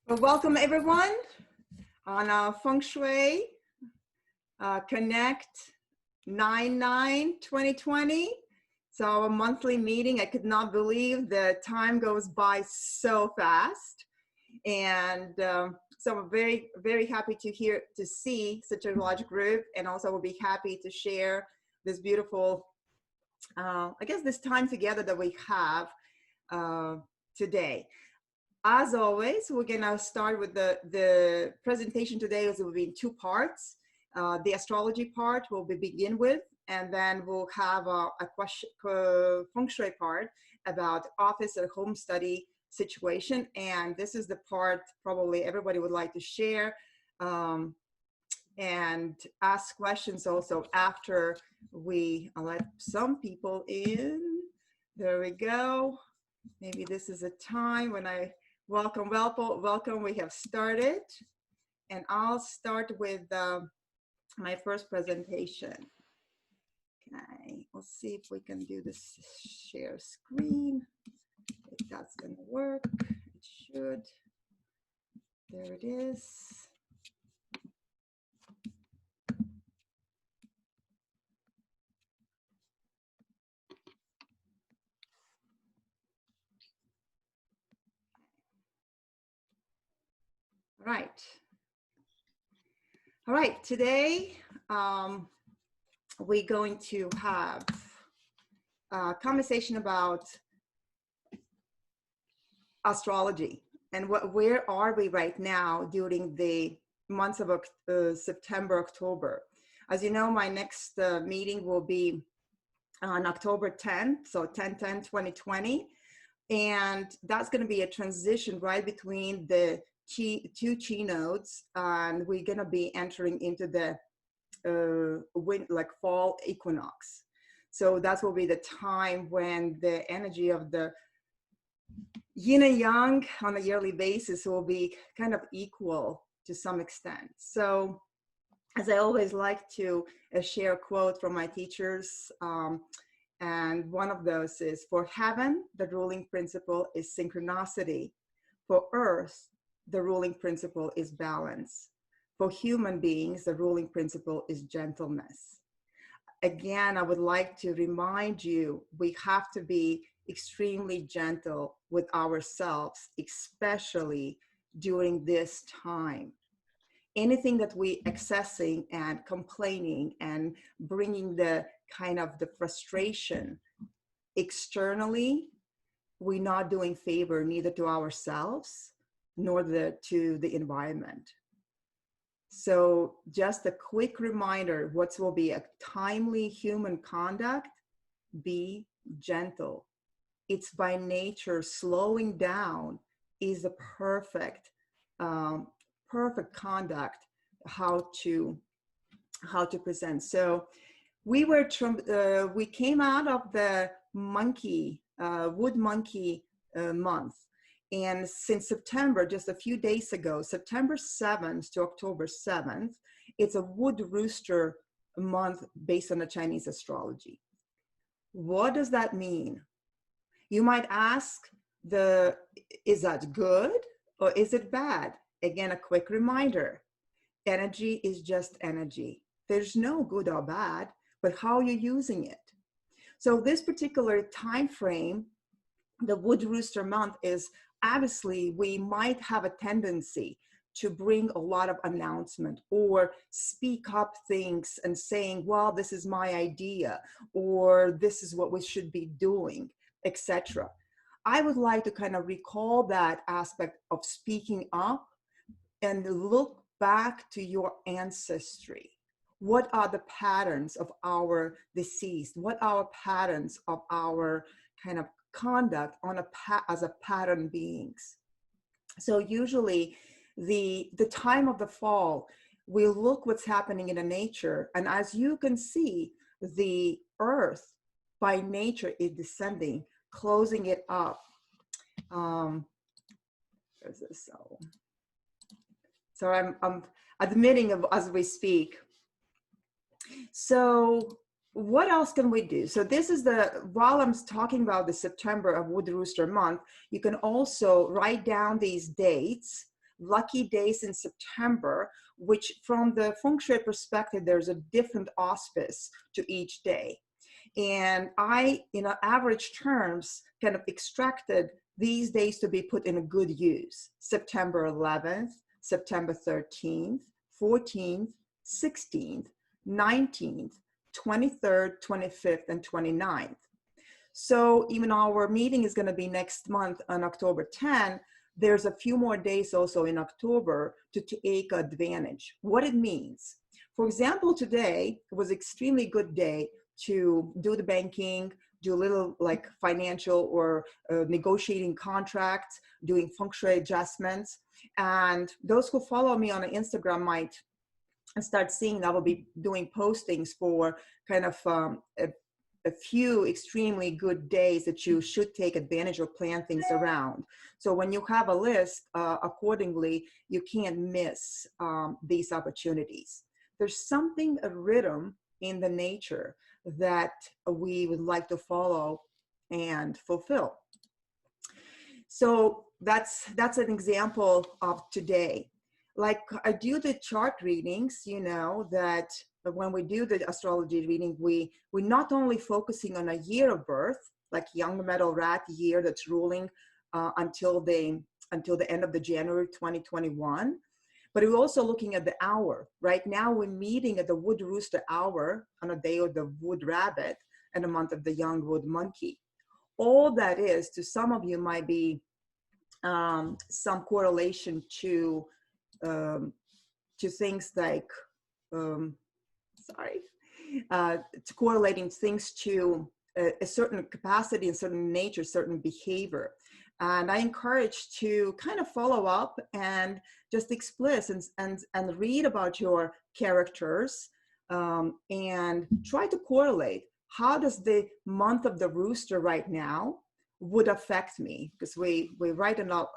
Well, welcome everyone on Feng Shui Connect 9/9/2020. So our monthly meeting. I could not believe the time goes by so fast, and so I'm very, very happy to see such a large group, and also will be happy to share this beautiful, I guess, this time together that we have today. As always, we're gonna start with the presentation today. It will be in two parts. The astrology part will begin with, and then we'll have a question, Feng Shui part about office or home study situation. And this is the part probably everybody would like to share and ask questions also after we let some people in. There we go. Maybe this is a time when I welcome. We have started, and I'll start with my first presentation. Okay, we'll see if we can do this share screen. If that's gonna work, it should. There it is. All right, today we're going to have a conversation about astrology and where are we right now during the months of September, October. As you know, my next meeting will be on October 10th, so 10/10/2020. And that's going to be a transition right between the two chi nodes, and we're going to be entering into the fall equinox. So that will be the time when the energy of the yin and yang on a yearly basis will be kind of equal to some extent. So as I always like to share a quote from my teachers, and one of those is, for heaven, the ruling principle is synchronicity. For earth, the ruling principle is balance. For human beings, the ruling principle is gentleness. Again, I would like to remind you, we have to be extremely gentle with ourselves, especially during this time. Anything that we accessing and complaining and bringing the kind of the frustration externally, we're not doing favor neither to ourselves nor to the environment. So just a quick reminder, what will be a timely human conduct: be gentle. It's by nature, slowing down is a perfect conduct, how to present. So we came out of the wood monkey month, and since September, just a few days ago, September 7th to October 7th, it's a wood rooster month based on the Chinese astrology. What does that mean? You might ask, is that good or is it bad? Again, a quick reminder, energy is just energy. There's no good or bad, but how you're using it. So this particular time frame, the wood rooster month, is obviously we might have a tendency to bring a lot of announcement or speak up things and saying, well, this is my idea, or this is what we should be doing, etc. I would like to kind of recall that aspect of speaking up and look back to your ancestry. What are the patterns of our deceased? What are patterns of our kind of conduct as a pattern beings? So usually the time of the fall, we look what's happening in the nature, and as you can see, the earth by nature is descending, closing it up. There's this, so I'm admitting as we speak. So what else can we do? So this is while I'm talking about the September of Wood Rooster month, you can also write down these dates lucky days in September, which from the Feng Shui perspective, there's a different auspice to each day. And I, in average terms, kind of extracted these days to be put in a good use. September 11th, September 13th, 14th, 16th, 19th, 23rd, 25th, and 29th. So even our meeting is going to be next month on October 10. There's a few more days also in October to take advantage. What it means. For example, today was an extremely good day to do the banking, do a little like financial or negotiating contracts, doing Feng Shui adjustments. And those who follow me on Instagram might start seeing I will be doing postings for kind of a few extremely good days that you should take advantage or plan things around. So when you have a list accordingly, you can't miss these opportunities. There's something, a rhythm in the nature that we would like to follow and fulfill. So that's an example of today. Like I do the chart readings, you know, that when we do the astrology reading, we're not only focusing on a year of birth, like young metal rat year that's ruling until the end of the January 2021, but we're also looking at the hour. Right now we're meeting at the wood rooster hour on a day of the wood rabbit and a month of the young wood monkey. All that is, to some of you might be some correlation to things like, to correlating things to a certain capacity and certain nature, certain behavior. And I encourage to kind of follow up and just explicit and read about your characters and try to correlate. How does the month of the rooster right now would affect me? Because we write about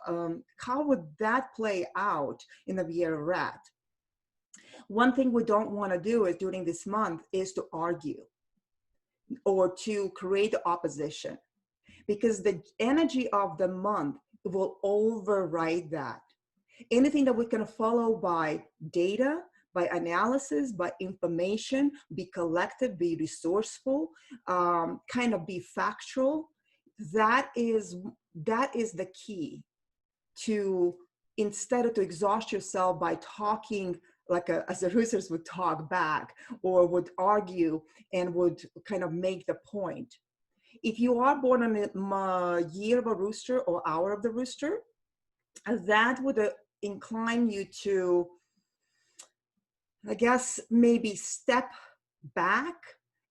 how would that play out in the year of rat. One thing we don't want to do is during this month is to argue or to create opposition, because the energy of the month will override that. Anything that we can follow by data, by analysis, by information, be collective, be resourceful, kind of be factual, that is the key to, instead of to exhaust yourself by talking like as the roosters would talk back or would argue and would kind of make the point. If you are born on a year of a rooster or hour of the rooster, that would incline you to, I guess, maybe step back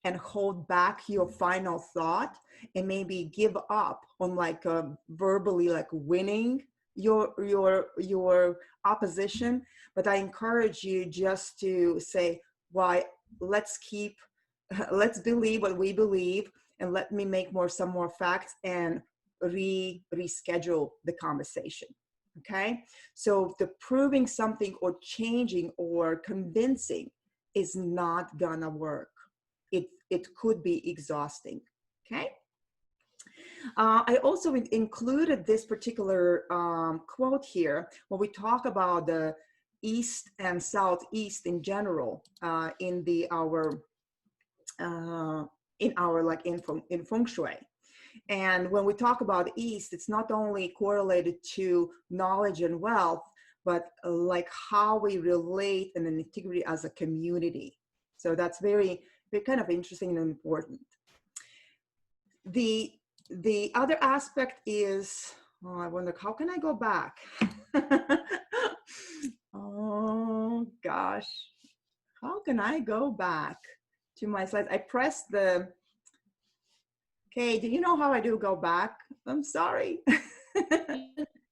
and hold back your final thought and maybe give up on like verbally like winning your opposition. But I encourage you just to say, why, let's believe what we believe, and let me make some more facts and reschedule the conversation. Okay, so the proving something or changing or convincing is not gonna work. It could be exhausting. Okay. I also included this particular quote here when we talk about the East and Southeast in general in Feng Shui. And when we talk about East, it's not only correlated to knowledge and wealth, but like how we relate and an integrity as a community. So that's very kind of interesting and important. The other aspect is, oh, I wonder, how can I go back? Oh gosh, how can I go back to my slides? I pressed the, okay, do you know how I do go back? I'm sorry.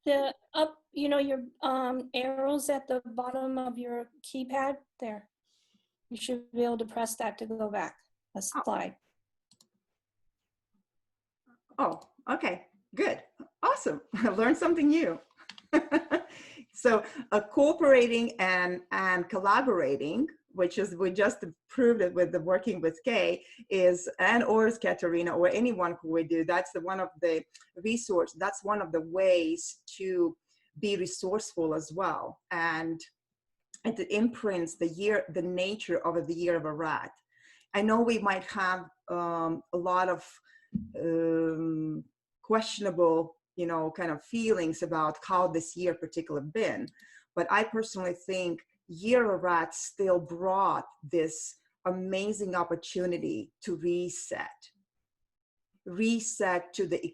The up, you know, your arrows at the bottom of your keypad there. You should be able to press that to go back a slide. Oh, okay, good, awesome. I learned something new. So cooperating and collaborating, which is, we just proved it with the working with Kay, is, or Katerina, or anyone who we do, that's one of the resources, that's one of the ways to be resourceful as well. And it imprints the nature of the year of a rat. I know we might have a lot of questionable, kind of feelings about how this year particularly been, but I personally think year of rat still brought this amazing opportunity to reset to the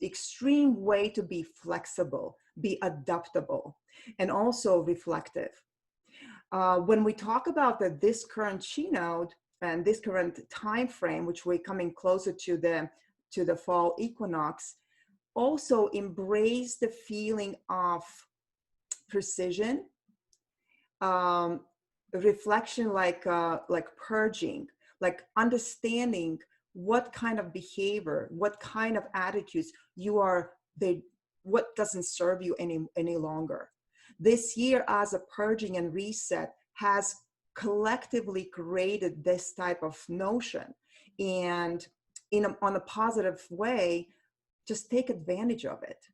extreme way to be flexible, be adaptable, and also reflective. When we talk about this current keynote and this current time frame, which we're coming closer to the fall equinox, also embrace the feeling of precision, reflection, like purging, like understanding what kind of behavior, what kind of attitudes what doesn't serve you any longer. This year, as a purging and reset, has collectively created this type of notion, and on a positive way, just take advantage of it.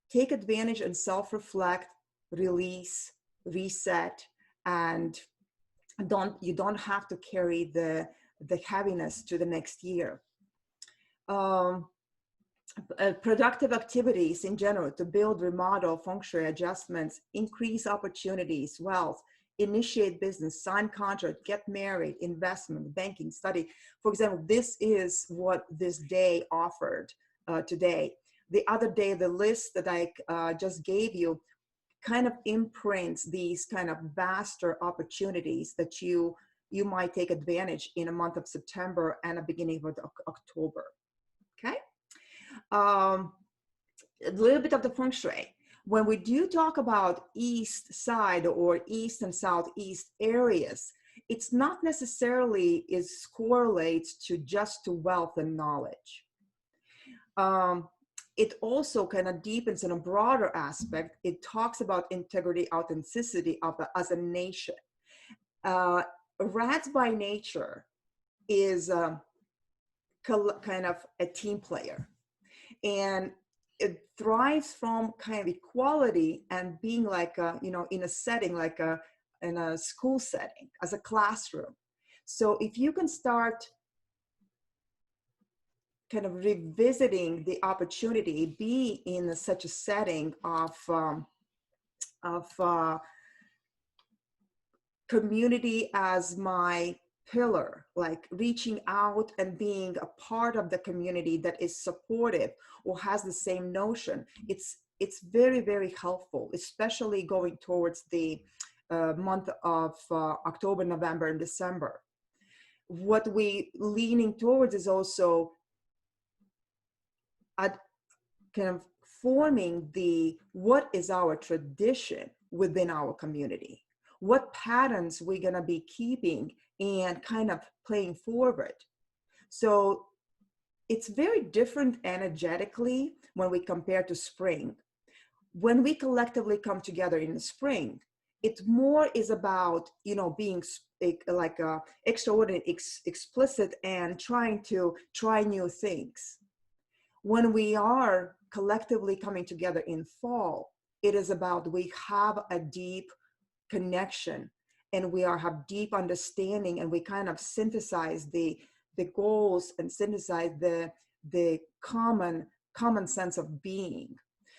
Take advantage and self-reflect, release, reset, and you don't have to carry the heaviness to the next year. Productive activities in general to build, remodel, Feng Shui adjustments, increase opportunities, wealth, initiate business, sign contract, get married, investment, banking, study. For example, this is what this day offered today. The other day, the list that I just gave you kind of imprints these kind of vaster opportunities that you might take advantage in a month of September and the beginning of October. Okay. A little bit of the Feng Shui. When we do talk about east side or east and southeast areas, it's not necessarily correlates to just to wealth and knowledge. It also kind of deepens in a broader aspect. It talks about integrity, authenticity as a nation. Rats by nature is kind of a team player, and it thrives from kind of equality and being like in a setting like in a school setting, as a classroom. So if you can start kind of revisiting the opportunity, be in such a setting of community as my pillar, like reaching out and being a part of the community that is supportive or has the same notion, it's very, very helpful, especially going towards the month of October, November, and December. What we leaning towards is also kind of forming what is our tradition within our community, what patterns we're going to be keeping and kind of playing forward. So it's very different energetically when we compare to spring. When we collectively come together in the spring, it more is about, being like extraordinary, explicit, and trying to try new things. When we are collectively coming together in fall, it is about we have a deep connection and we have deep understanding, and we kind of synthesize the goals and synthesize the common sense of being.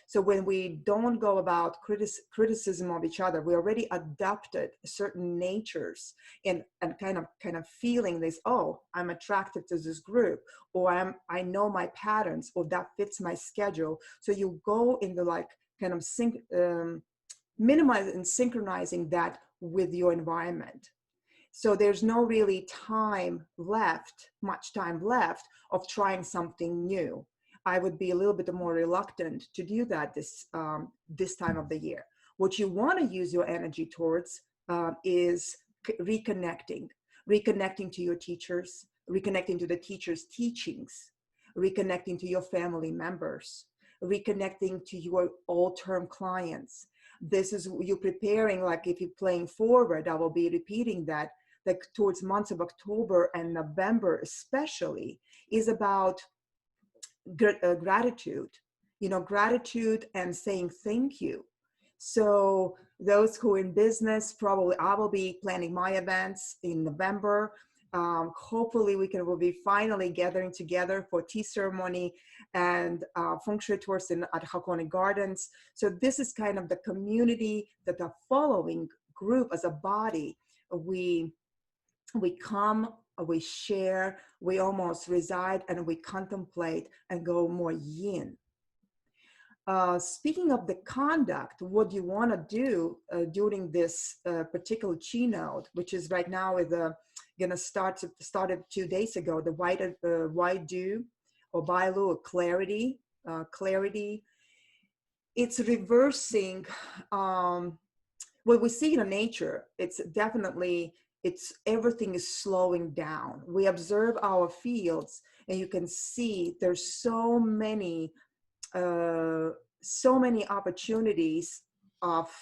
So when we don't go about criticism of each other, we already adopted certain natures and kind of feeling this, oh, I'm attracted to this group, or I know my patterns, or that fits my schedule. So you go into like kind of minimize and synchronizing that with your environment. So there's no really much time left of trying something new. I would be a little bit more reluctant to do that this time of the year. What you want to use your energy towards is reconnecting to your teachers, reconnecting to the teachers' teachings, reconnecting to your family members, reconnecting to your all-term clients. This is you preparing, like if you're playing forward, I will be repeating that, like towards months of October and November especially, is about gratitude, gratitude and saying thank you. So those who are in business, probably I will be planning my events in November. Hopefully will be finally gathering together for tea ceremony and Feng Shui tours at Hakone Gardens. So this is kind of the community that the following group as a body, we come, we share, we almost reside, and we contemplate and go more yin. Speaking of the conduct, what you want to do during this particular keynote, which is right now is gonna started 2 days ago, the white dew or Bailu or clarity, it's reversing what we see in nature. It's definitely, everything is slowing down. We observe our fields and you can see there's so many opportunities of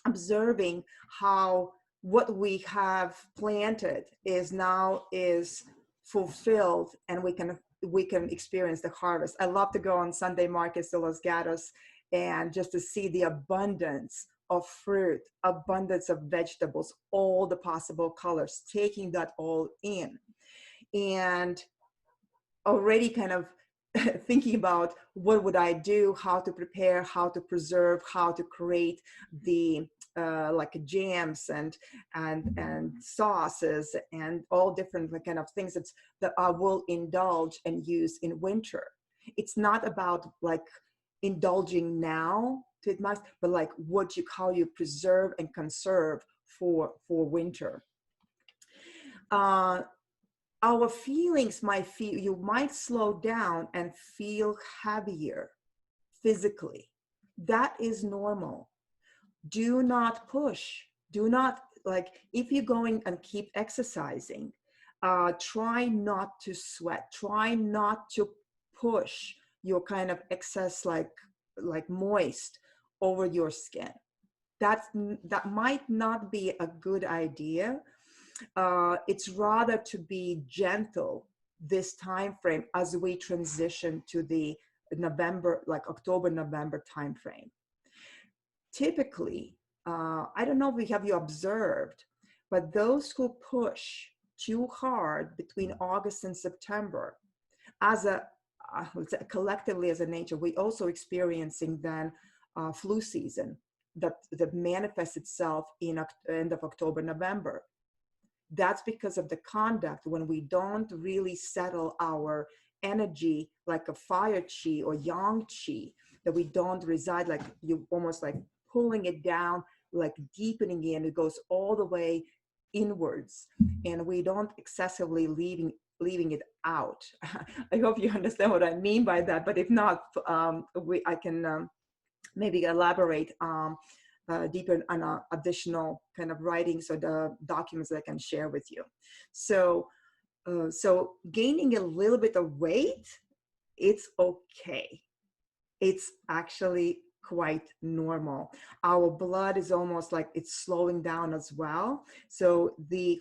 observing how what we have planted is fulfilled, and we can experience the harvest. I love to go on Sunday markets to Los Gatos and just to see the abundance of fruit, abundance of vegetables, all the possible colors, taking that all in. And already kind of thinking about what would I do, how to prepare, how to preserve, how to create the like jams and sauces and all different kind of things that I will indulge and use in winter. It's not about like indulging now to it must, but like how you preserve and conserve for winter. Our feelings you might slow down and feel heavier physically. That is normal. Do not push. Do not, like, if you're going and keep exercising, try not to sweat. Try not to push your kind of excess, like moist over your skin. That might not be a good idea. It's rather to be gentle this time frame as we transition to the November, like October, November time frame. Typically, I don't know if you observed, but those who push too hard between August and September, as collectively as a nature, we also experiencing then flu season that manifests itself in end of October, November. That's because of the conduct when we don't really settle our energy like a fire chi or yang chi, that we don't reside, like you almost like pulling it down, like deepening it, and it goes all the way inwards, and we don't excessively leaving it out. I hope you understand what I mean by that, but if not, I can maybe elaborate deeper on additional kind of writings or the documents that I can share with you. So gaining a little bit of weight, it's okay. It's actually quite normal. Our blood is almost like it's slowing down as well. So the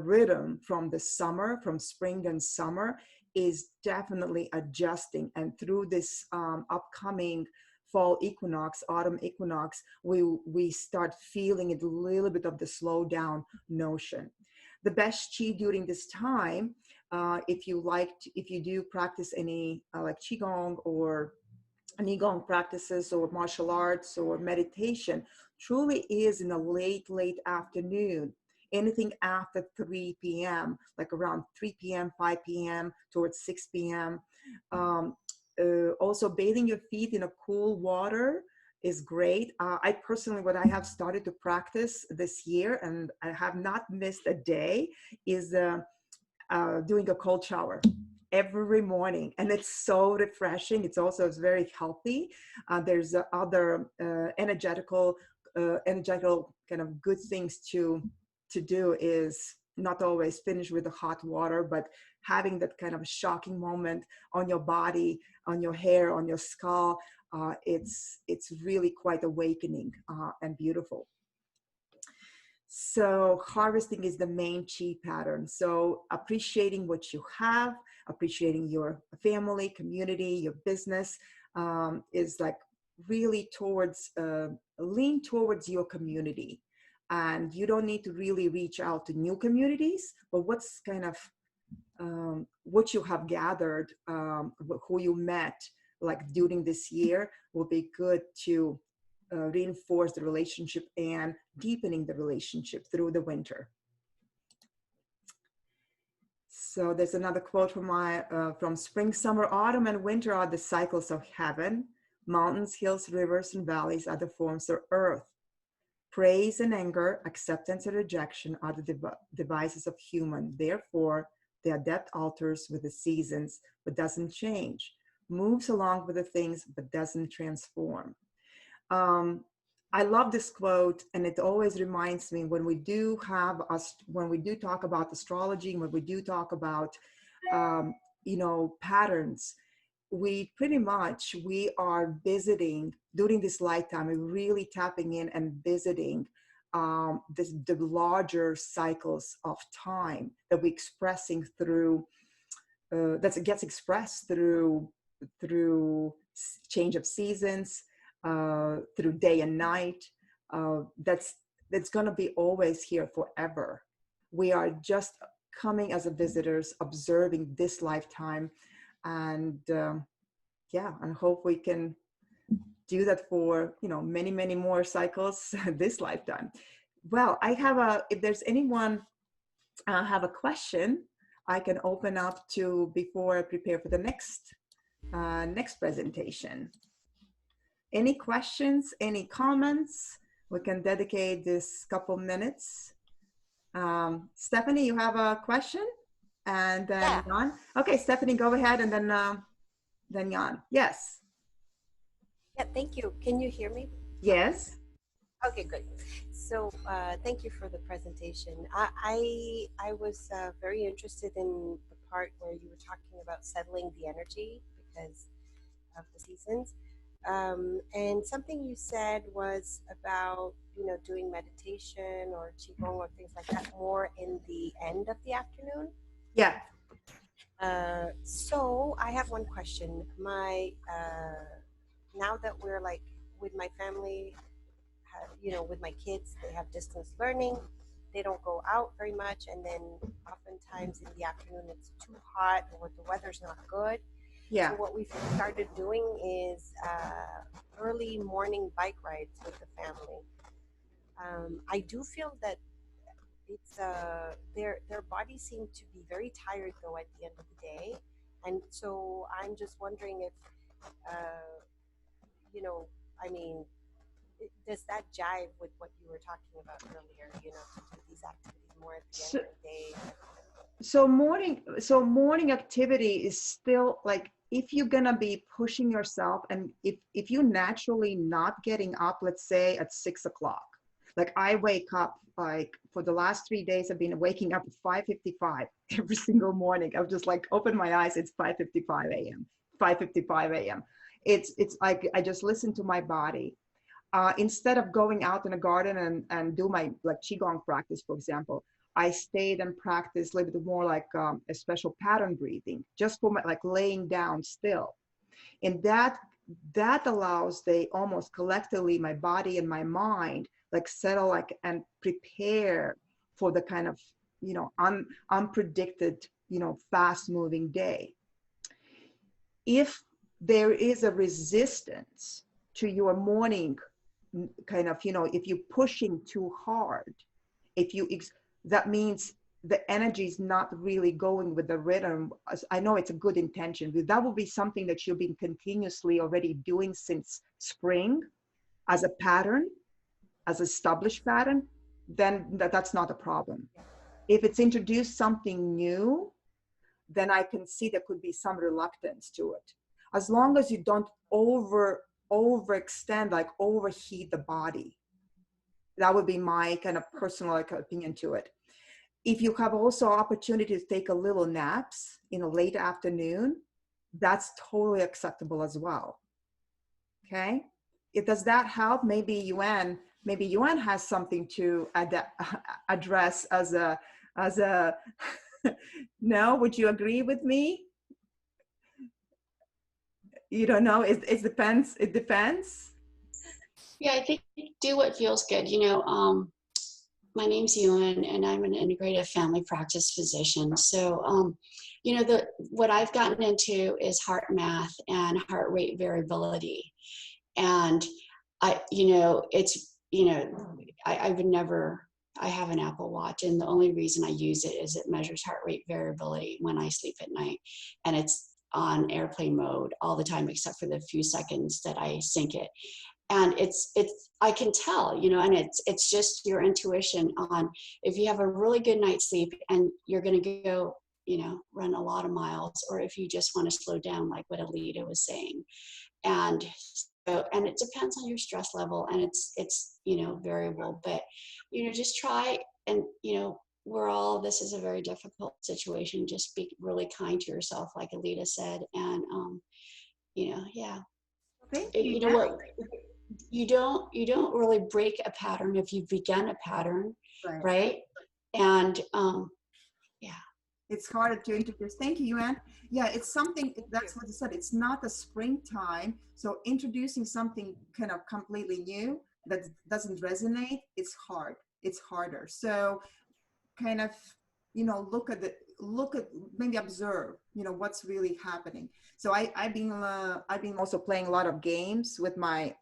rhythm from the summer, from spring and summer, is definitely adjusting. And through this upcoming fall equinox, autumn equinox, we start feeling a little bit of the slow down notion. The best chi during this time, if you do practice any like qigong or Qigong practices or martial arts or meditation, truly is in the late afternoon. Anything after 3 p.m., like around 3 p.m., 5 p.m., towards 6 p.m. Also, bathing your feet in a cool water is great. I personally, what I have started to practice this year, and I have not missed a day, is doing a cold shower every morning, and it's so refreshing. It's very healthy. There's other energetical kind of good things to do, is not always finish with the hot water, but having that kind of shocking moment on your body, on your hair, on your skull. It's really quite awakening and beautiful. So harvesting is the main chi pattern. So appreciating what you have, appreciating your family, community, your business, is like really towards, lean towards your community. And you don't need to really reach out to new communities, but what's kind of, what you have gathered, who you met like during this year will be good to reinforce the relationship and deepening the relationship through the winter. So there's another quote from spring, summer, autumn, and winter are the cycles of heaven. Mountains, hills, rivers, and valleys are the forms of earth. Praise and anger, acceptance and rejection are the devices of human. Therefore, the adept alters with the seasons, but doesn't change. Moves along with the things, but doesn't transform. I love this quote, and it always reminds me when we do talk about astrology, when we do talk about, patterns, we are visiting during this lifetime, we're really tapping in and visiting the larger cycles of time that we're expressing through, that gets expressed through change of seasons, through day and night. That's going to be always here forever. We are just coming as a visitors, observing this lifetime, and and hope we can do that for many, many more cycles this lifetime. Well, if there's anyone have a question, I can open up to before I prepare for the next presentation. Any questions, any comments? We can dedicate this couple minutes. Stephanie, you have a question? And then Jan? Okay, Stephanie, go ahead, and then Jan. Yes. Yeah, thank you. Can you hear me? Yes. Okay, good. So thank you for the presentation. I was very interested in the part where you were talking about settling the energy because of the seasons. And something you said was about, doing meditation or qigong or things like that more in the end of the afternoon. Yeah. So I have one question. Now that we're like with my family, with my kids, they have distance learning. They don't go out very much. And then oftentimes in the afternoon, it's too hot or the weather's not good. Yeah. So what we've started doing is early morning bike rides with the family. I do feel that it's their bodies seem to be very tired though at the end of the day, and so I'm just wondering if does that jive with what you were talking about earlier? To do these activities more at the end of the day. So morning activity is still like, if you're gonna be pushing yourself, and if you're naturally not getting up, let's say at 6 o'clock, like I wake up, like for the last 3 days, I've been waking up at 5:55 every single morning. I've just like opened my eyes, it's 5:55 a.m. 5:55 a.m. It's like I just listen to my body. Instead of going out in a garden and do my like qigong practice, for example, I stayed and practiced a little bit more like a special pattern breathing, just for my, like laying down still. And that allows almost collectively, my body and my mind, like settle like and prepare for the kind of, unpredicted, fast moving day. If there is a resistance to your morning kind of, if you're pushing too hard, that means the energy is not really going with the rhythm. I know it's a good intention, but that will be something that you've been continuously already doing since spring as a pattern, as established pattern, then that's not a problem. If it's introduced something new, then I can see there could be some reluctance to it. As long as you don't overextend, like overheat the body. That would be my kind of personal opinion to it. If you have also opportunity to take a little naps in a late afternoon, that's totally acceptable as well. Okay. Does that help? Maybe Yuan, maybe Yuan has something to address as a no, would you agree with me? You don't know, it depends, it depends. Yeah, I think do what feels good. You know, my name's Ewan, and I'm an integrative family practice physician. So, you know, what I've gotten into is heart math and heart rate variability. And you know, it's, you know, I would never, I have an Apple Watch, and the only reason I use it is it measures heart rate variability when I sleep at night. And it's on airplane mode all the time, except for the few seconds that I sync it. And it's I can tell, you know, and it's just your intuition on if you have a really good night's sleep and you're going to go, you know, run a lot of miles, or if you just want to slow down, like what Aelita was saying. And so, and it depends on your stress level, and it's you know, variable, but you know, just try, and you know, this is a very difficult situation. Just be really kind to yourself, like Aelita said, and you know, yeah. Thank you. You know what? You don't really break a pattern if you've begun a pattern, right? And yeah. It's harder to introduce. Thank you, Yuan. Yeah, it's something, that's what you said. It's not the springtime. So introducing something kind of completely new that doesn't resonate, it's hard. It's harder. So kind of, you know, look at maybe observe, you know, what's really happening. So I've been also playing a lot of games with my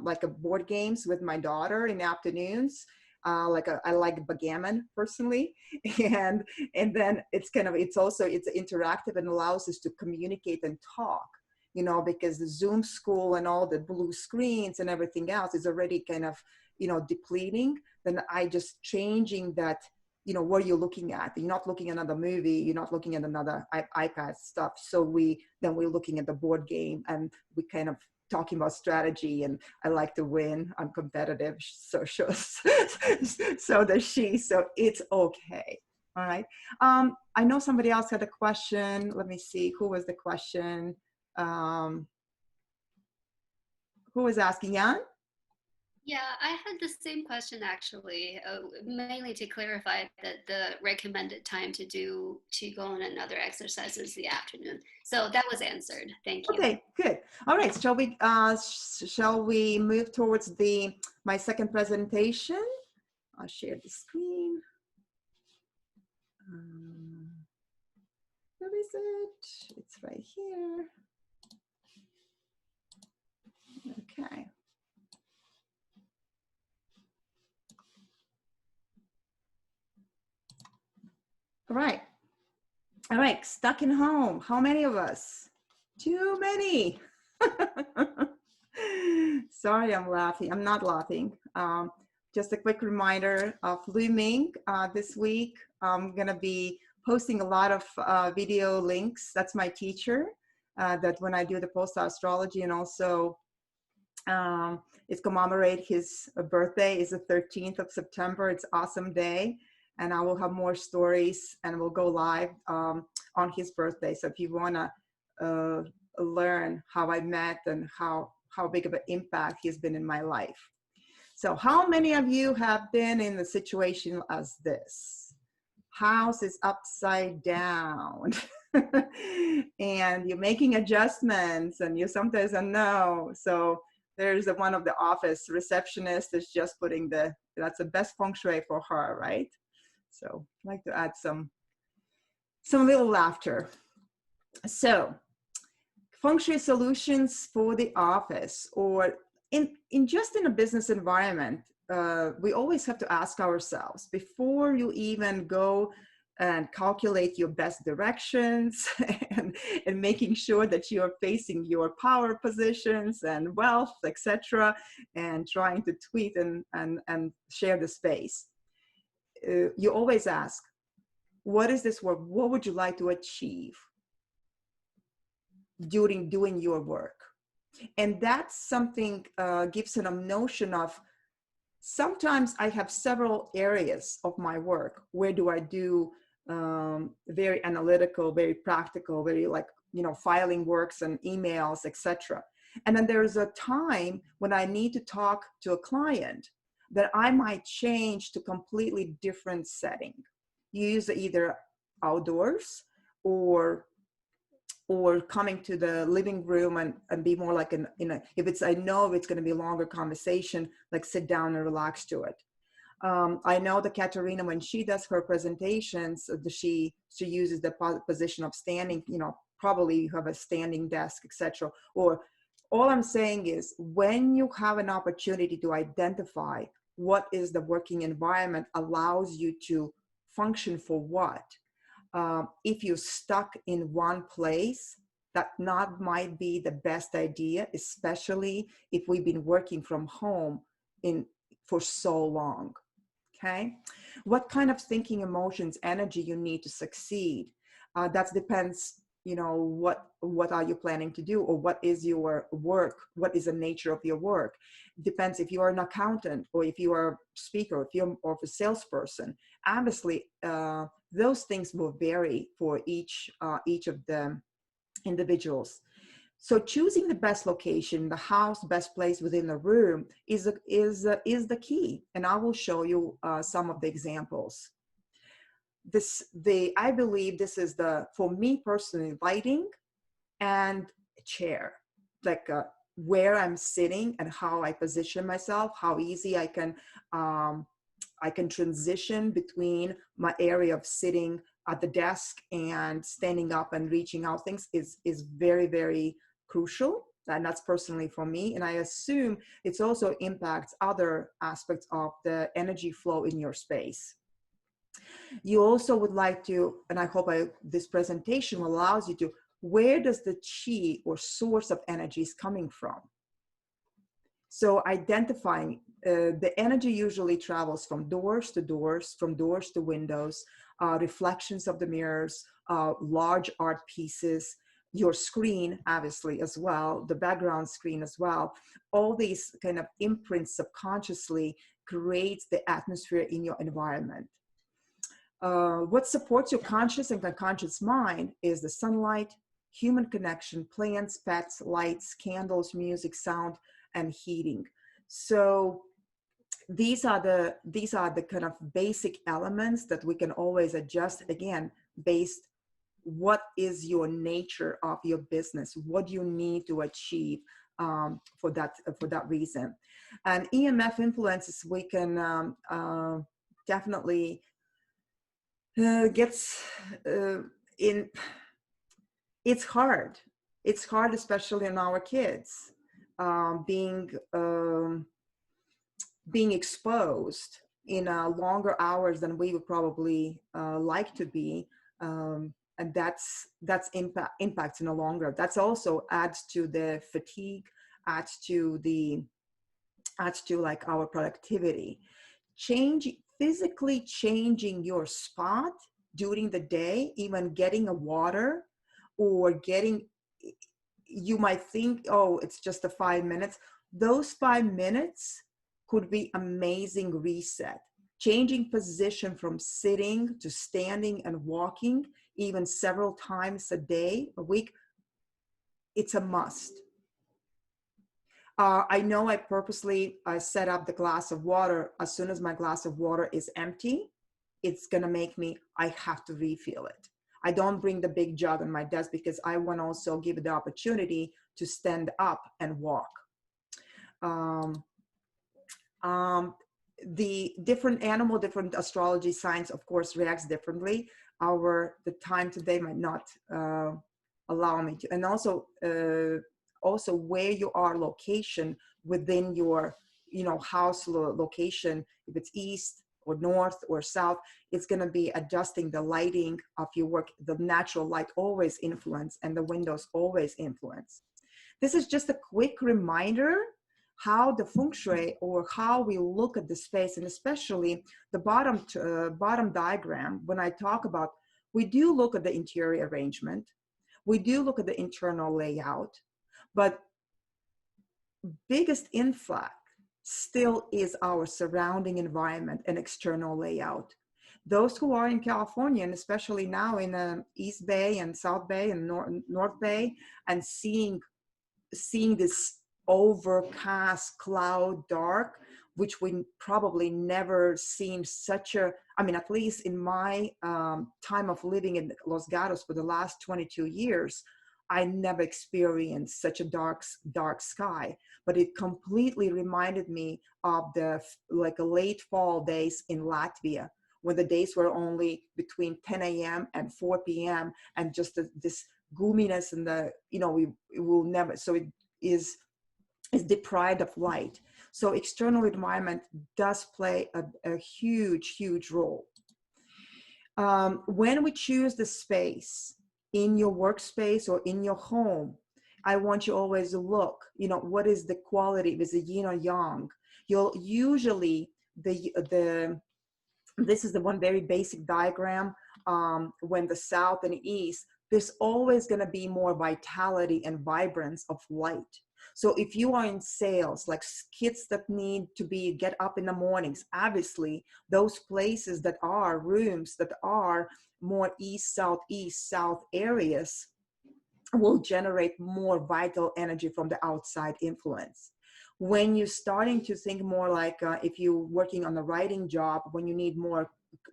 like board games with my daughter in the afternoons. I like backgammon personally, and then it's interactive and allows us to communicate and talk, you know, because the Zoom school and all the blue screens and everything else is already kind of, you know, depleting. Then I just changing that, you know, what you're looking at. You're not looking at another movie, you're not looking at another iPad stuff. So we're looking at the board game, and we kind of talking about strategy, and I like to win. I'm competitive, so so does she. So it's okay. All right. I know somebody else had a question. Let me see. Who was the question? Who was asking? Jan? Yeah, I had the same question actually, mainly to clarify that the recommended time to go on another exercise is the afternoon. So that was answered. Thank you. Okay, good. All right, shall we move towards my second presentation? I'll share the screen. Where is it? It's right here. Okay. All right, stuck in home. How many of us? Too many. Sorry, I'm laughing. I'm not laughing. Just a quick reminder of Looming this week. I'm gonna be posting a lot of video links. That's my teacher, that when I do the postal astrology, and also it's commemorate his birthday is the 13th of September. It's awesome day. And I will have more stories, and we'll go live on his birthday. So if you want to learn how I met and how big of an impact he's been in my life. So how many of you have been in the situation as this? House is upside down and you're making adjustments, and you sometimes don't know. So there's one of the office receptionist is just putting that's the best feng shui for her, right? So I'd like to add some little laughter. So feng shui solutions for the office, or in a business environment, we always have to ask ourselves before you even go and calculate your best directions and making sure that you are facing your power positions and wealth, etc., and trying to tweet and share the space. You always ask, what is this work? What would you like to achieve during doing your work? And that's something gives a notion of, sometimes I have several areas of my work. Where do I do very analytical, very practical, very filing works and emails, etc. And then there's a time when I need to talk to a client, that I might change to completely different setting. Use either outdoors or coming to the living room and be more like if it's, I know it's going to be a longer conversation, like sit down and relax to it. I know that Katerina, when she does her presentations, she uses the position of standing, you know, probably you have a standing desk, etc. Or all I'm saying is, when you have an opportunity to identify what is the working environment allows you to function for what, if you're stuck in one place, that not might be the best idea, especially if we've been working from home for so long. Okay, what kind of thinking, emotions, energy you need to succeed? That depends, you know, what are you planning to do, or what is your work? What is the nature of your work? Depends if you are an accountant, or if you are a speaker, if you're a salesperson. Obviously, those things will vary for each of the individuals. So choosing the best location, the house, best place within the room is the key. And I will show you some of the examples. I believe this is for me personally, lighting and chair, like where I'm sitting and how I position myself, how easy I can transition between my area of sitting at the desk and standing up and reaching out. Things is very, very crucial. And that's personally for me. And I assume it's also impacts other aspects of the energy flow in your space. You also would like to, and I hope this presentation allows you to, where does the chi or source of energy is coming from? So identifying the energy usually travels from doors to doors, from doors to windows, reflections of the mirrors, large art pieces, your screen, obviously, as well, the background screen as well. All these kind of imprints subconsciously creates the atmosphere in your environment. What supports your conscious and unconscious mind is the sunlight, human connection, plants, pets, lights, candles, music, sound, and heating. So these are the kind of basic elements that we can always adjust, again, based what is your nature of your business, what you need to achieve for that reason. And EMF influences, we can definitely gets in. It's hard, especially in our kids, being exposed in longer hours than we would probably like to be, and that's impacts in the longer. That's also adds to the fatigue, adds to like our productivity. Physically changing your spot during the day, even getting a water, or you might think, oh, it's just 5 minutes. Those 5 minutes could be amazing reset. Changing position from sitting to standing and walking, even several times a week, it's a must. I know I purposely set up the glass of water. As soon as my glass of water is empty, it's gonna make me, I have to refill it. I don't bring the big jug on my desk because I want to also give it the opportunity to stand up and walk. The different astrology signs, of course, reacts differently. The time today might not allow me to, and also where you are location within your, house location, if it's east or north or south, it's going to be adjusting the lighting of your work. The natural light always influence, and the windows always influence. This is just a quick reminder how the Feng Shui, or how we look at the space, and especially the bottom diagram, when I talk about, we do look at the interior arrangement, we do look at the internal layout, but biggest influx still is our surrounding environment and external layout. Those who are in California, and especially now in the East Bay and South Bay and North Bay, and seeing this overcast, cloud, dark, which we probably never seen such a, I mean, at least in my time of living in Los Gatos for the last 22 years, I never experienced such a dark sky. But it completely reminded me of the like a late fall days in Latvia, when the days were only between 10 a.m. and 4 p.m. and just this gloominess and the, you know, we will never, so it is deprived of light. So external environment does play a huge role. When we choose the space in your workspace or in your home, I want you always to look, you know, what is the quality? Is it yin or yang? You'll usually, this is the one very basic diagram, when the south and east, there's always going to be more vitality and vibrance of light. So if you are in sales, like kids that need to get up in the mornings, obviously those places that are rooms that are more east south areas will generate more vital energy from the outside influence. When you're starting to think more like if you're working on a writing job, when you need more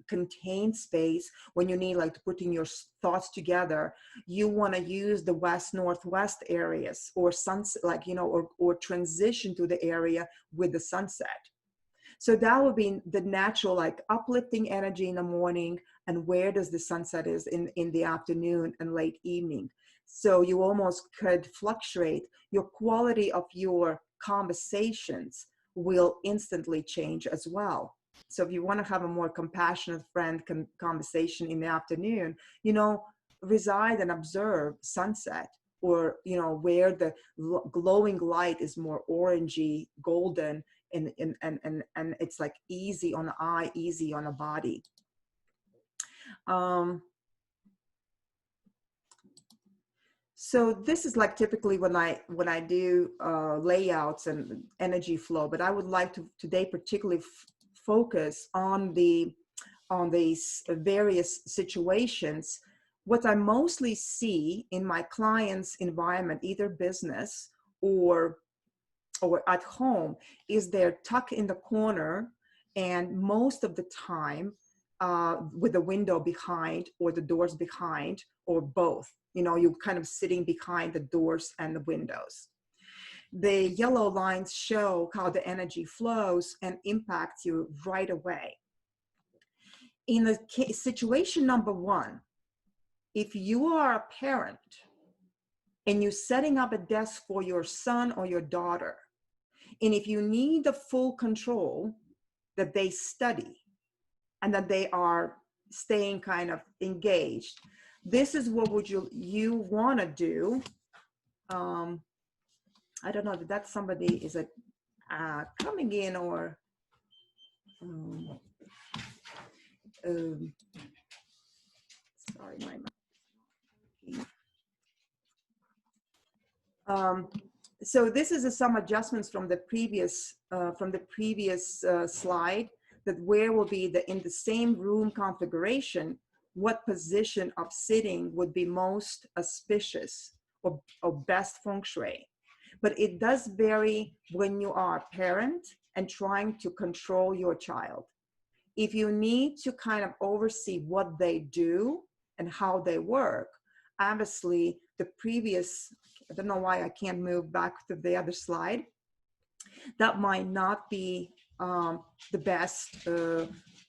contained space, when you need like to putting your thoughts together, you want to use the west northwest areas or sunset, like, you know, or transition to the area with the sunset. So that would be the natural, like uplifting energy in the morning, and where does the sunset is in the afternoon and late evening. So you almost could fluctuate. Your quality of your conversations will instantly change as well. So if you want to have a more compassionate friend conversation in the afternoon, you know, reside and observe sunset, or, you know, where the glowing light is more orangey, golden, and it's like easy on the eye, easy on the body. So this is like typically when I do layouts and energy flow, but I would like to today particularly focus on these various situations. What I mostly see in my clients' environment, either business or at home, is they're tucked in the corner, and most of the time with the window behind or the doors behind, or both. You know, you're kind of sitting behind the doors and the windows. The yellow lines show how the energy flows and impacts you right away. In the situation number one, if you are a parent and you're setting up a desk for your son or your daughter, and if you need the full control that they study and that they are staying kind of engaged, this is what would you want to do. I don't know if that's somebody is coming in, or sorry, my mouth. So this is some adjustments from the previous slide, that where will be in the same room configuration, what position of sitting would be most auspicious or best feng shui. But it does vary when you are a parent and trying to control your child. If you need to kind of oversee what they do and how they work, obviously the previous, I don't know why I can't move back to the other slide, that might not be the best,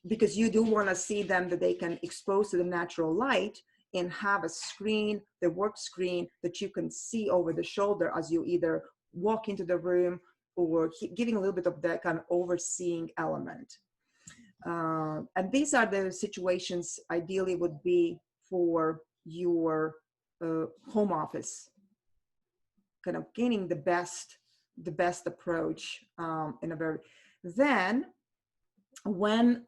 because you do want to see them that they can expose to the natural light and have a screen, the work screen, that you can see over the shoulder as you either walk into the room, or giving a little bit of that kind of overseeing element. And these are the situations ideally would be for your home office, kind of gaining the best approach in a very. Then when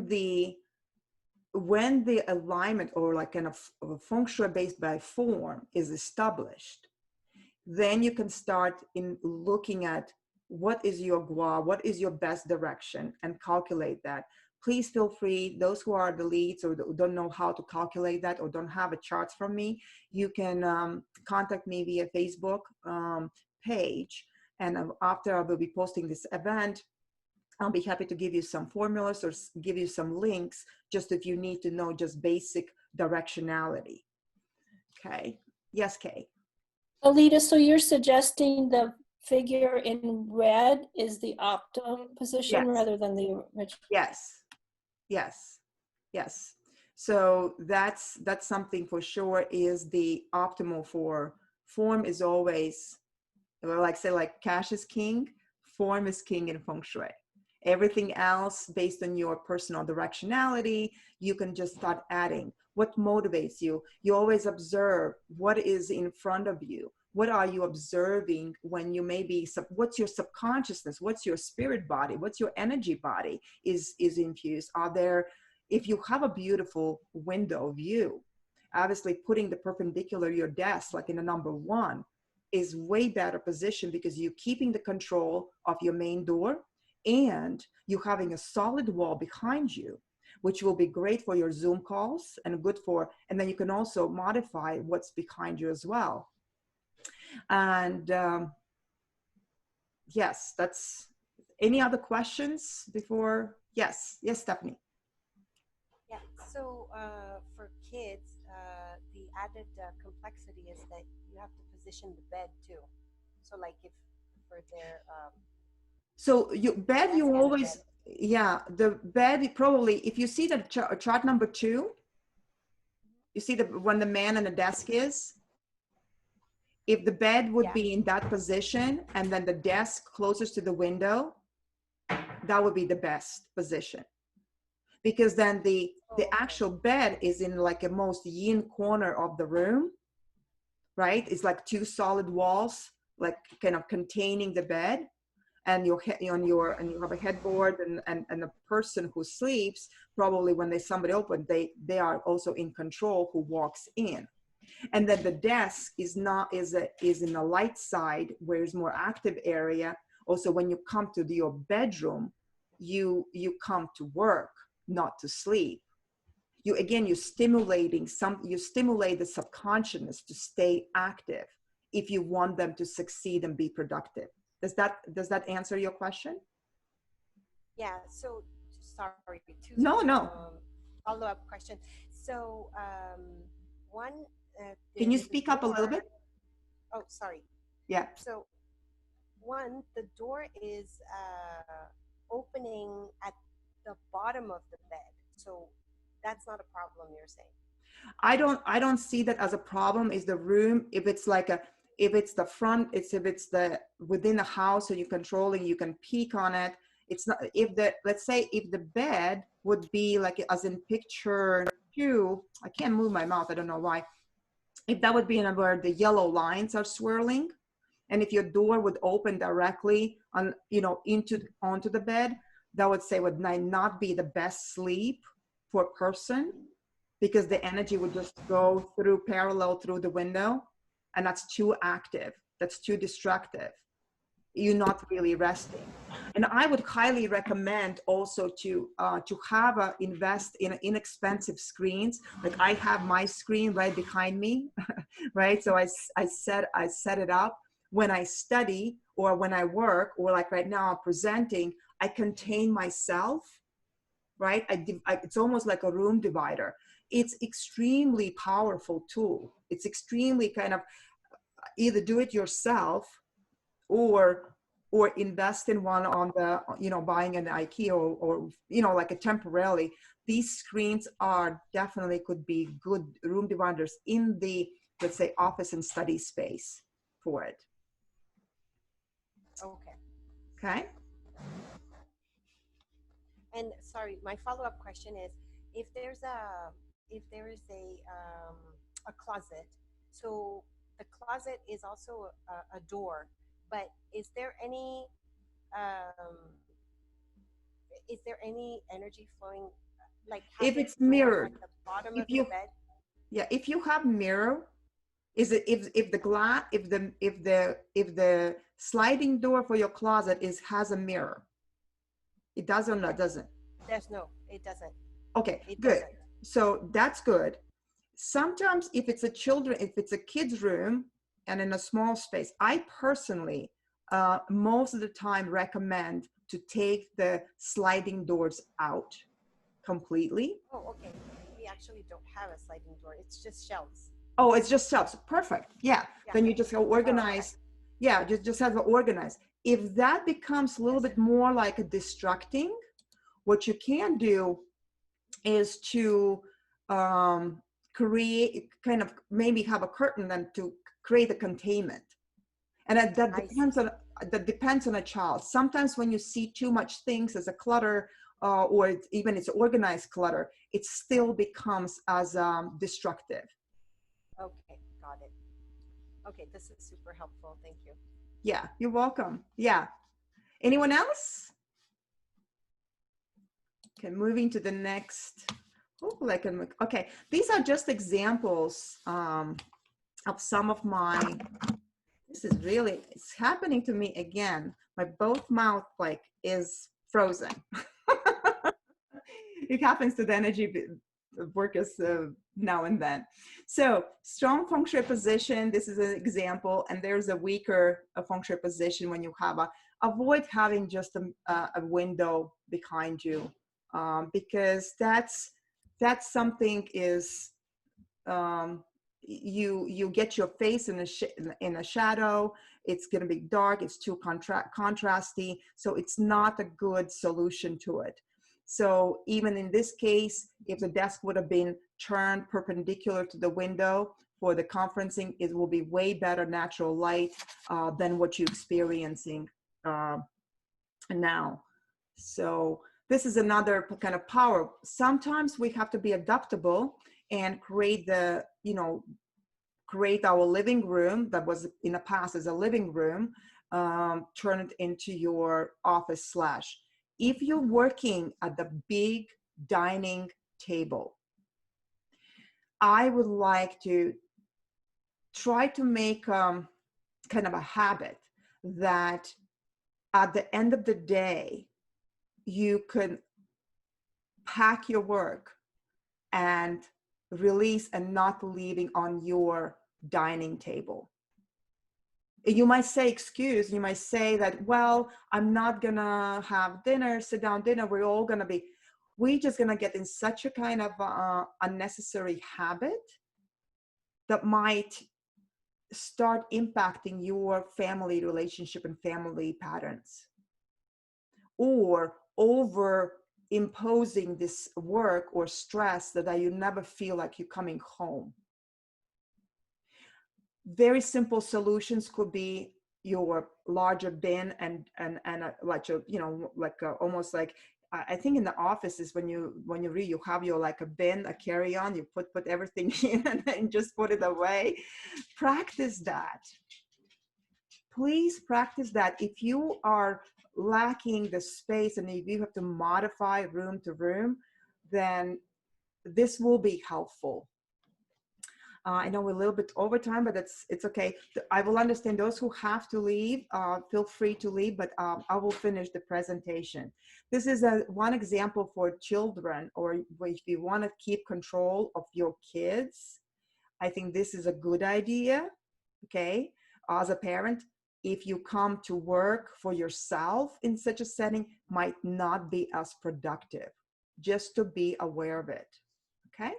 the alignment, or like kind of feng shui based by form, is established, then you can start in looking at what is your gua, what is your best direction, and calculate that. Please feel free, those who are the leads or don't know how to calculate that, or don't have a chart from me, you can contact me via Facebook page. And after I will be posting this event, I'll be happy to give you some formulas or give you some links, just if you need to know just basic directionality. Okay. Yes, Kay. Aelita, so you're suggesting the figure in red is the optimum position Yes. rather than the original? Yes. Yes. Yes. So that's something for sure is the optimal for form is always, like say like cash is king, form is king in Feng Shui. Everything else based on your personal directionality, you can just start adding. What motivates you? You always observe what is in front of you. What are you observing when you maybe, what's your subconsciousness? What's your spirit body? What's your energy body is infused? Are there, if you have a beautiful window view, obviously putting the perpendicular your desk like in a number 1 is way better position because you're keeping the control of your main door and you having a solid wall behind you, which will be great for your Zoom calls and good for, and then you can also modify what's behind you as well. And yes, that's, any other questions before? Yes, Stephanie. Yeah, so for kids, the added complexity is that you have to position the bed too. So like if for their so you bed, you always, yeah, the bed probably, if you see the chart number 2, you see when the man and the desk is, if the bed would be in that position and then the desk closest to the window, that would be the best position. Because then the actual bed is in like a most yin corner of the room, right? It's like 2 solid walls, like kind of containing the bed, and you have a headboard, and the person who sleeps, probably when somebody open, they are also in control who walks in. And then the desk is in the light side, where it's more active area. Also, when you come to your bedroom, you come to work, not to sleep. You stimulate the subconsciousness to stay active if you want them to succeed and be productive. Does that answer your question? Yeah, so sorry, 2 No. follow-up questions. So one, can you speak up a little bit? Oh, sorry. Yeah. So one, the door is opening at the bottom of the bed, so that's not a problem, you're saying? I don't see that as a problem. Is the room, if it's the front, if it's the within the house, so you're controlling, you can peek on it. It's not, let's say if the bed would be like as in picture 2, I can't move my mouth, I don't know why. If that would be where the yellow lines are swirling, and if your door would open directly on, onto the bed, that would say would not be the best sleep for a person, because the energy would just go parallel through the window, and that's too active, that's too destructive. You're not really resting. And I would highly recommend also to invest in inexpensive screens. Like I have my screen right behind me, right? So I set it up when I study or when I work, or like right now I'm presenting, I contain myself, right? It's almost like a room divider. It's extremely powerful tool. It's extremely kind of either do it yourself or invest in one on the, buying an IKEA or like a temporarily. These screens are definitely could be good room dividers in the, let's say, office and study space for it. Okay. And sorry, my follow-up question is, if there is a closet, so the closet is also a door, but is there any energy flowing, like if it's mirrored at the bottom of the bed? Yeah, if you have mirror, is it if the sliding door for your closet has a mirror? It does or not doesn't? It doesn't. Okay, it good. Doesn't. So that's good. Sometimes if it's a kid's room and in a small space, I personally most of the time recommend to take the sliding doors out completely. Oh, okay. We actually don't have a sliding door. It's just shelves. Oh, it's just shelves. Perfect. Yeah. Yeah. Then you just go organize. Yeah, just have it organized. If that becomes a little bit more like a distracting, what you can do is to create, kind of maybe have a curtain then to create a containment. And that depends on a child. Sometimes when you see too much things as a clutter, or even it's organized clutter, it still becomes as destructive. Okay, got it. Okay, this is super helpful. Thank you. Yeah, you're welcome. Yeah. Anyone else? Okay, moving to the next. Hopefully I can, okay, these are just examples of some of my, this is really, it's happening to me again. My both mouth like is frozen. It happens to the energy workers now and then. So strong Feng Shui position, this is an example, and there's a weaker Feng Shui position when you have avoid having just a window behind you, because that's something is, you get your face in a shadow, it's going to be dark, it's too contrasty, so it's not a good solution to it. So even in this case, if the desk would have been turned perpendicular to the window for the conferencing, it will be way better natural light than what you're experiencing now. So this is another kind of power. Sometimes we have to be adaptable and create the, create our living room that was in the past as a living room, turn it into your office slash. If you're working at the big dining table, I would like to try to make kind of a habit that at the end of the day, you can pack your work and release and not leaving on your dining table. You might say, excuse, you might say that, well, I'm not gonna have dinner, sit down dinner, we're just gonna get in such a kind of unnecessary habit that might start impacting your family relationship and family patterns, or over imposing this work or stress that you never feel like you're coming home. Very simple solutions could be your larger bin and like a, almost like, I think in the offices when you read, you have your like a bin, a carry-on, you put everything in and then just put it away. Practice that. Please practice that. If you are lacking the space and if you have to modify room to room, then this will be helpful. I know we're a little bit over time, but it's okay. I will understand those who have to leave, feel free to leave, but I will finish the presentation. This is one example for children, or if you want to keep control of your kids. I think this is a good idea, okay? As a parent, if you come to work for yourself in such a setting, might not be as productive. Just to be aware of it, okay?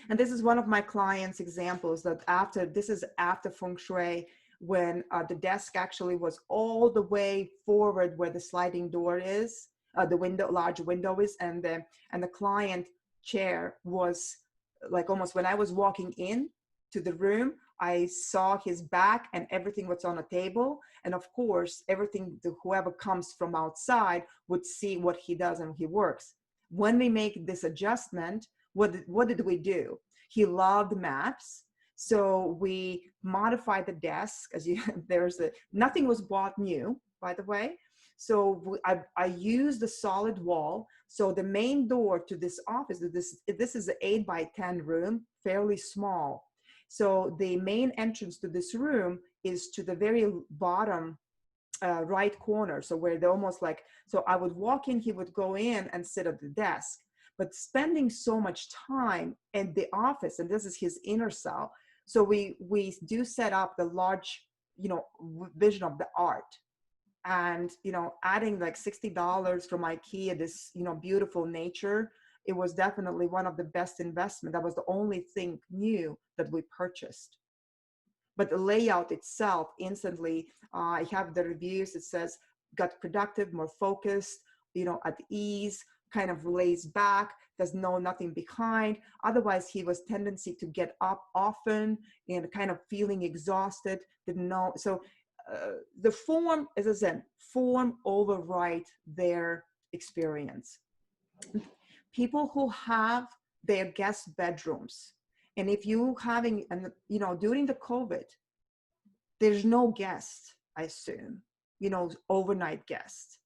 And this is one of my clients' examples that this is after Feng Shui, when the desk actually was all the way forward where the sliding door is, the large window is, and the client chair was like almost, when I was walking in to the room, I saw his back and everything was on a table. And of course, whoever comes from outside would see what he does and he works. When we make this adjustment, what did we do? He loved maps. So we modified the desk, nothing was bought new, by the way. So I used the solid wall. So the main door to this office, this is an 8x10 room, fairly small. So the main entrance to this room is to the very bottom right corner. So where they're almost like, so I would walk in, he would go in and sit at the desk. But spending so much time in the office, and this is his inner cell. So we do set up the large, vision of the art. and, you know, adding like $60 from IKEA, this, you know, beautiful nature, it was definitely one of the best investment. That was the only thing new that we purchased. But the layout itself, instantly, I have the reviews. It says, got productive, more focused, you know, at ease, kind of lays back, does know nothing behind. Otherwise, he was tendency to get up often and kind of feeling exhausted, didn't know. So the form, as I said, form override their experience. People who have their guest bedrooms, and if you having, and you know, during the COVID, there's no guests, I assume, you know, overnight guests.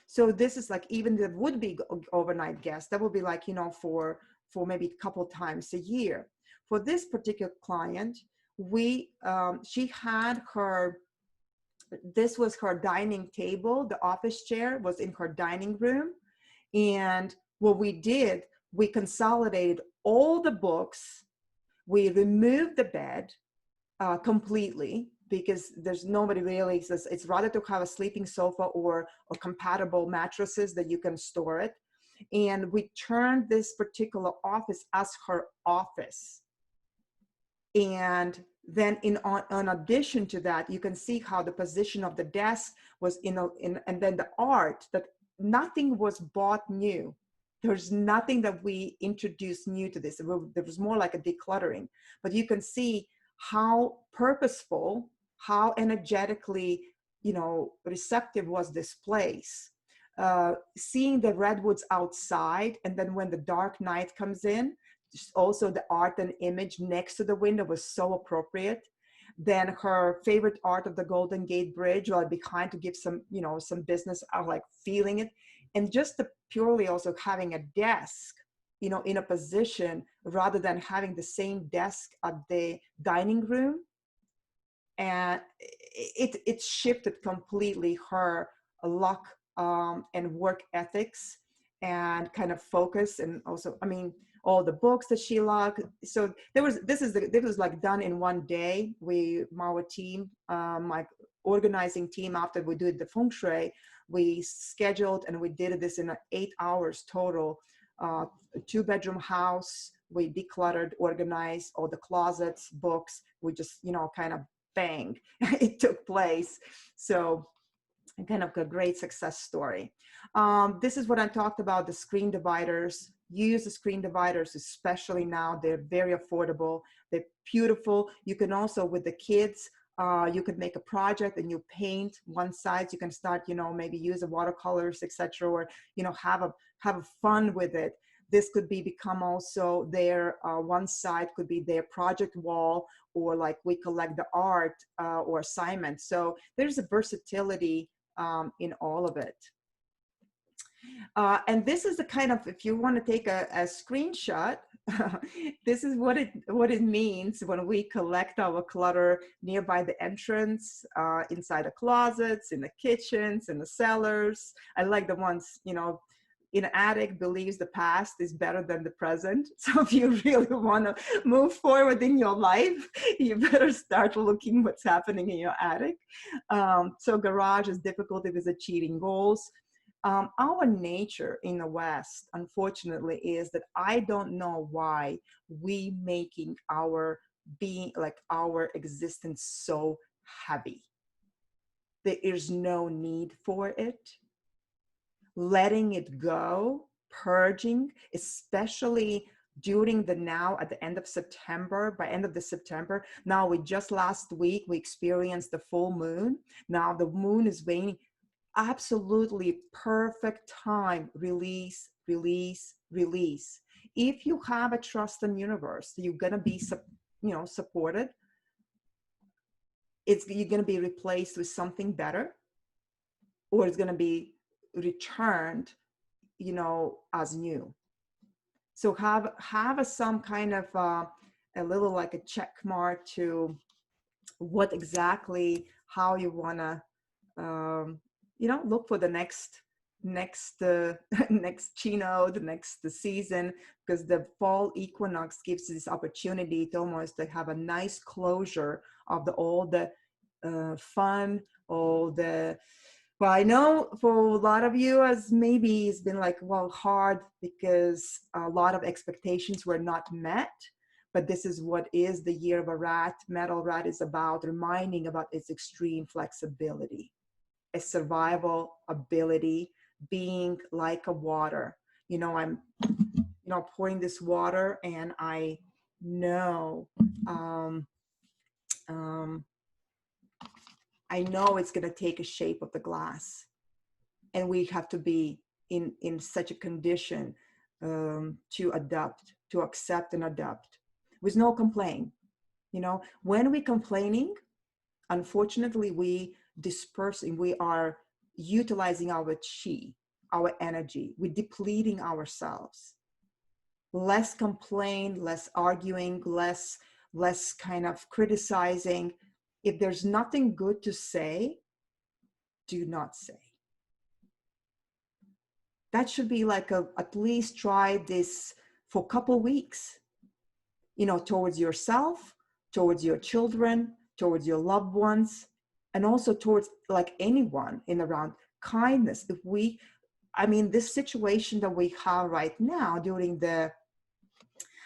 So this is like, even the would-be overnight guest, that would be like, you know, for maybe a couple times a year. For this particular client, she had her, this was her dining table. The office chair was in her dining room. And what we did, we consolidated all the books. We removed the bed completely, because there's nobody really, it's rather to have a sleeping sofa or compatible mattresses that you can store it. And we turned this particular office as her office. And then in addition to that, you can see how the position of the desk was and then the art, that nothing was bought new. There's nothing that we introduced new to this. There was more like a decluttering, but you can see how purposeful, how energetically, you know, receptive was this place. Seeing the redwoods outside, and then when the dark night comes in, also the art and image next to the window was so appropriate. Then her favorite art of the Golden Gate Bridge, while behind, to give some, you know, some business, like feeling it. And just the purely also having a desk, you know, in a position, rather than having the same desk at the dining room. And it shifted completely her luck and work ethics and kind of focus. And also, I mean, all the books that she loved. So this was like done in one day. Our team, my organizing team, after we did the Feng Shui, we scheduled and we did this in 8 hours total. 2-bedroom house. We decluttered, organized all the closets, books. We just, you know, kind of bang, it took place. So kind of a great success story. This is what I talked about, the screen dividers. Use the screen dividers, especially now. They're very affordable. They're beautiful. You can also, with the kids, you could make a project and you paint one side. You can start, you know, maybe use the watercolors, etc., or, you know, have a fun with it. This could become also their, one side could be their project wall, or like we collect the art or assignments. So there's a versatility in all of it. And this is the kind of, if you want to take a screenshot, this is what it means when we collect our clutter nearby the entrance, inside the closets, in the kitchens, in the cellars. I like the ones, you know, in attic believes the past is better than the present. So if you really want to move forward in your life, you better start looking what's happening in your attic. So garage is difficult if it's achieving goals. Our nature in the West, unfortunately, is that I don't know why we making our being, like our existence, so heavy. There is no need for it. Letting it go, purging, especially during the now at the end of September, by end of the September. Now we just last week, we experienced the full moon. Now the moon is waning. Absolutely perfect time. Release, release, release. If you have a trust in universe, you're going to be, you know, supported. You're going to be replaced with something better, or it's going to be returned, you know, as new. So have some kind of a little like a check mark to what exactly, how you want to, you know, look for the next Chino, the next season, because the fall equinox gives this opportunity to almost to have a nice closure of all the fun, all the Well, I know for a lot of you, as maybe it's been like, well, hard because a lot of expectations were not met. But this is what is the year of a rat. Metal rat is about reminding about its extreme flexibility, a survival ability, being like a water. I'm, pouring this water, and I know, I know it's going to take a shape of the glass, and we have to be in such a condition to adapt, to accept and adapt with no complaint. When we complaining, unfortunately, we dispersing, we are utilizing our chi, our energy, we're depleting ourselves. Less complain, less arguing, less kind of criticizing. If there's nothing good to say, do not say. That should be like at least try this for a couple weeks, towards yourself, towards your children, towards your loved ones, and also towards like anyone in around. Kindness. This situation that we have right now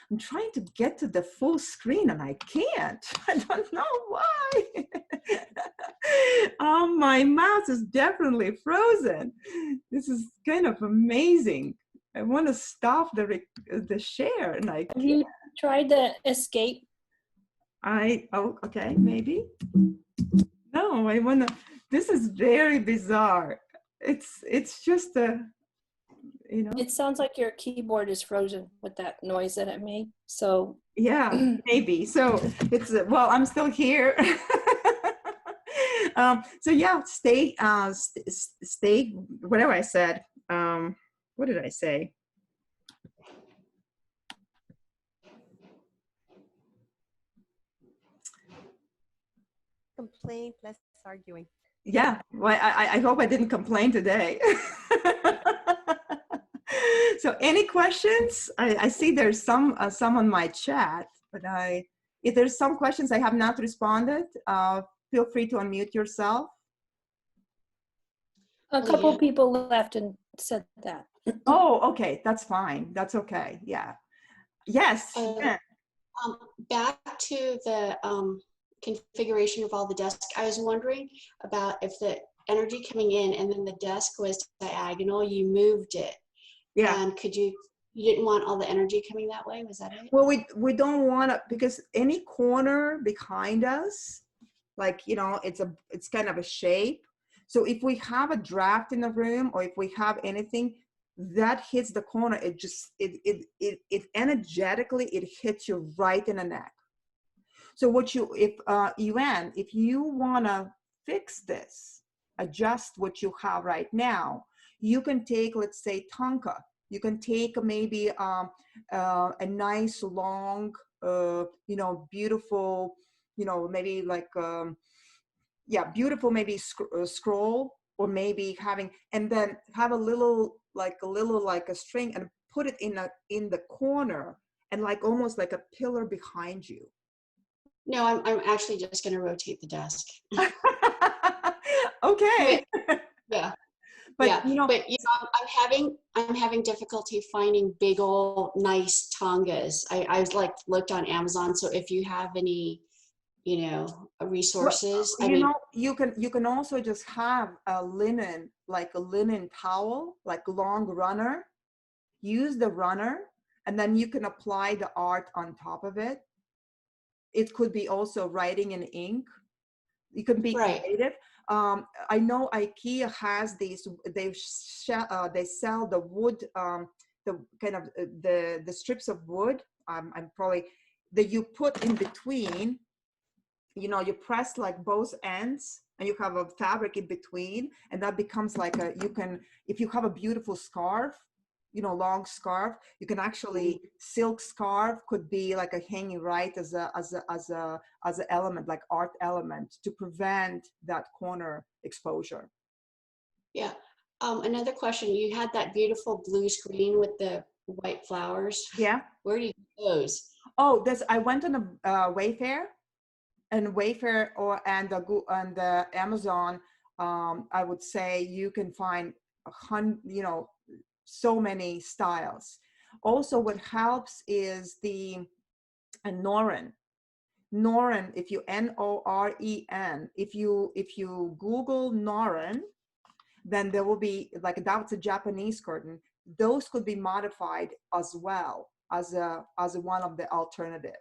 I'm trying to get to the full screen and I can't. I don't know why. My mouse is definitely frozen. This is kind of amazing. I want to stop the share and I can't. Have you tried to escape? Okay, maybe. No, I want to, this is very bizarre. It's just It sounds like your keyboard is frozen with that noise that it made. So yeah, maybe. So it's well, I'm still here. So yeah, stay. Whatever I said. What did I say? Complain, less arguing. Yeah. Well, I hope I didn't complain today. So any questions? I see there's some on my chat, but if there's some questions I have not responded, feel free to unmute yourself. a couple people left and said that. Oh, okay, that's fine. That's okay. Yeah. Yes. Yeah. Back to the configuration of all the desks, I was wondering about if the energy coming in and then the desk was diagonal, you moved it. Yeah. And you didn't want all the energy coming that way? Was that it? Well, we don't want to, because any corner behind us, like, it's kind of a shape. So if we have a draft in the room, or if we have anything that hits the corner, it energetically, it hits you right in the neck. So if you want to fix this, adjust what you have right now, you can take, let's say, Tonka. You can take maybe a nice long, beautiful, maybe like, beautiful, maybe scroll, or maybe and then have a little like a string and put it in the corner, and like almost like a pillar behind you. No, I'm actually just going to rotate the desk. Okay. Yeah. But yeah. I'm having difficulty finding big old nice tongas. I looked on Amazon. So if you have any, resources, you can also just have a linen towel, like long runner. Use the runner, and then you can apply the art on top of it. It could be also writing in ink. You can be creative. I know IKEA has these. They sell the wood, the kind of the strips of wood. I'm probably that you put in between. You press like both ends, and you have a fabric in between, and that becomes like if you have a beautiful scarf, long scarf, you can actually, silk scarf could be like a hanging right as a element, like art element, to prevent that corner exposure. Yeah. Another question, you had that beautiful blue screen with the white flowers. Yeah. Where do you get those? Oh, I went on a Wayfair, and the Amazon, I would say you can find so many styles. Also, what helps is the Noren. Noren, if you Noren, if you Google Noren, then there will be, like, that's a Japanese curtain. Those could be modified as well as one of the alternative.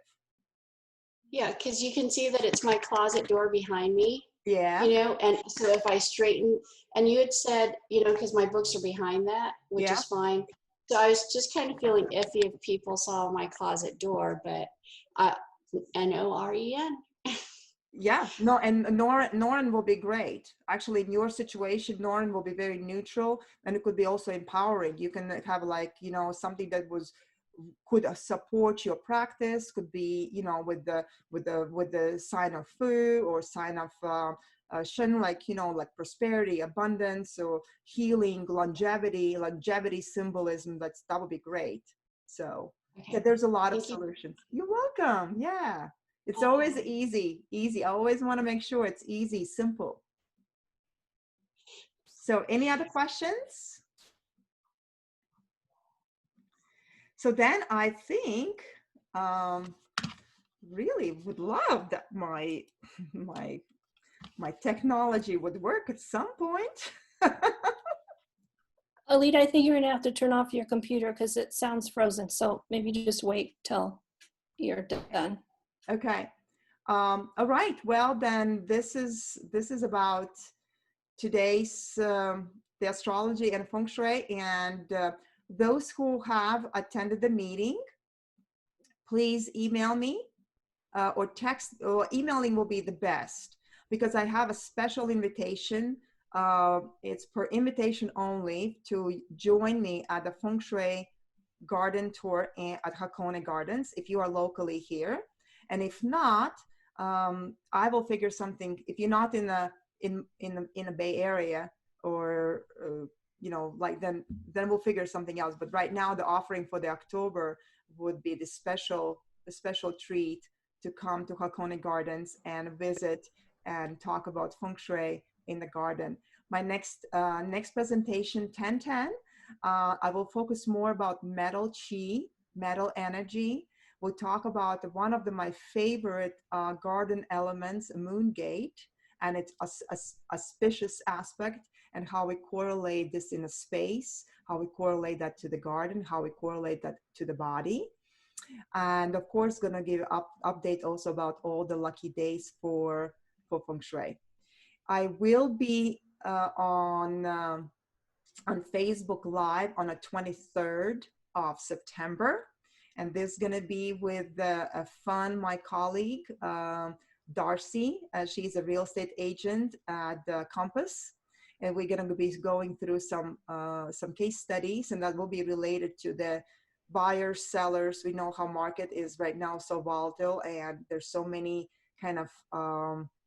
Yeah, because you can see that it's my closet door behind me. Yeah. You know, and so if I straighten, and you had said, you know, because my books are behind that, which Yeah. is fine. So I was just kind of feeling iffy if people saw my closet door, but Noren. Yeah, no, and Noren will be great. Actually, in your situation, Noren will be very neutral, and it could be also empowering. You can have, like, something that could support your practice. Could be, with the sign of Fu or sign of Shen, like, like prosperity, abundance, or healing, longevity symbolism. That would be great. So yeah, there's a lot of solutions. You're welcome. Yeah. It's always easy. I always want to make sure it's easy, simple. So any other questions? So then I think, really would love that my technology would work at some point. Aelita, I think you're gonna have to turn off your computer because it sounds frozen. So maybe just wait till you're done. Okay. All right. Well, then this is about today's the astrology and Feng Shui, and those who have attended the meeting, please email me or text, or emailing will be the best, because I have a special invitation. It's per invitation only to join me at the Feng Shui garden tour at Hakone Gardens if you are locally here. And if not, I will figure something. If you're not in a Bay Area, or like, then we'll figure something else. But right now, the offering for the October would be the special treat to come to Hakone Gardens and visit and talk about Feng Shui in the garden. My next presentation, 10/10. I will focus more about metal chi, metal energy. We'll talk about one of my favorite garden elements, moon gate, and its auspicious aspect, and how we correlate this in a space, how we correlate that to the garden, how we correlate that to the body. And of course, gonna give update also about all the lucky days for Feng Shui. I will be on Facebook Live on the 23rd of September. And this is going to be with my colleague, Darcy. She's a real estate agent at Compass. And we're going to be going through some case studies, and that will be related to the buyers, sellers. We know how market is right now, so volatile, and there's so many kind of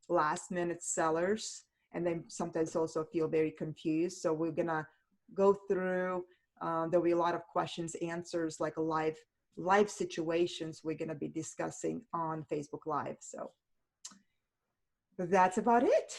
last minute sellers, and they sometimes also feel very confused. So we're gonna go through, there'll be a lot of questions, answers, like a live situations we're gonna be discussing on Facebook Live. So that's about it.